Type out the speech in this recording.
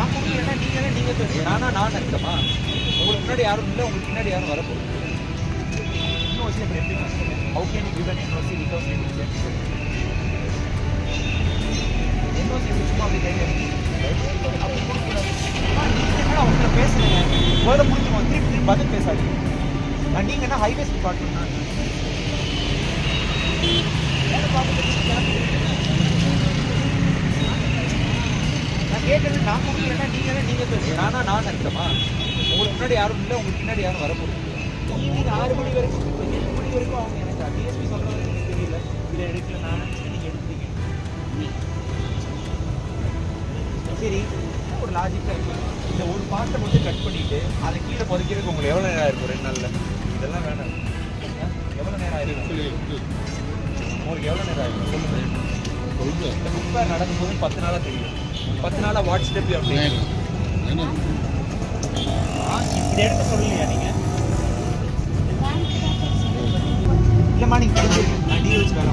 நான் கொடுக்கலன்னா நீங்கள் நான் இருக்கமா? உங்களுக்கு முன்னாடி யாரும் இல்லை, உங்களுக்கு பின்னாடி யாரும் வரப்போகுது. இன்னொரு எப்படி how can you give an NOC without limit? NOC சும்மா அப்படி கையில் அப்படி கொடுக்கூடாது. நீங்கள் அவங்கள பேசுகிறேங்க, வேர்டை முடிஞ்சுமா, திருப்பி பதில் பேசாதீங்க. நீங்கள் என்ன ஹைவேஸ் டிபார்ட்மெண்ட் நான் கேட்கறது. நான் கொடுக்கலன்னா நீங்கள் நான் இருக்கமா? உங்களுக்கு முன்னாடி யாரும் இல்லை, உங்களுக்கு பின்னாடி யாரும் வரப்போகுது. ஈவினிங் 6 மணி வரைக்கும் 8 மணி வரைக்கும் அவங்க எனக்கு டிஎஸ்பி சொல்கிற வரைக்கும் எனக்கு தெரியல. இதை எடுக்கல நான் நீங்கள் எடுத்தீங்க. சரி, ஒரு லாஜிக்காக இருக்குது. இந்த ஒரு பாட்டை மட்டும் கட் பண்ணிவிட்டு அதை கீழே புதைக்கிறதுக்கு உங்களுக்கு எவ்வளோ நேரம் ஆயிருக்கும் 2 நாளில்? இதெல்லாம் வேணாம். எவ்வளோ நேரம் ஆயிருக்கும்? உங்களுக்கு எவ்வளோ நேரம் ஆயிருக்கும் சொல்லுங்கள். இந்த புக்கை நடக்கும்போது 10 நாளாக தெரியும். 10 நாளாக வாட்ஸ்அப் அப்படி இதை எடுக்க சொல்லலையா நீங்கள்? இல்லைம்மா, நீங்கள் நான் டிஎஸ் வேலை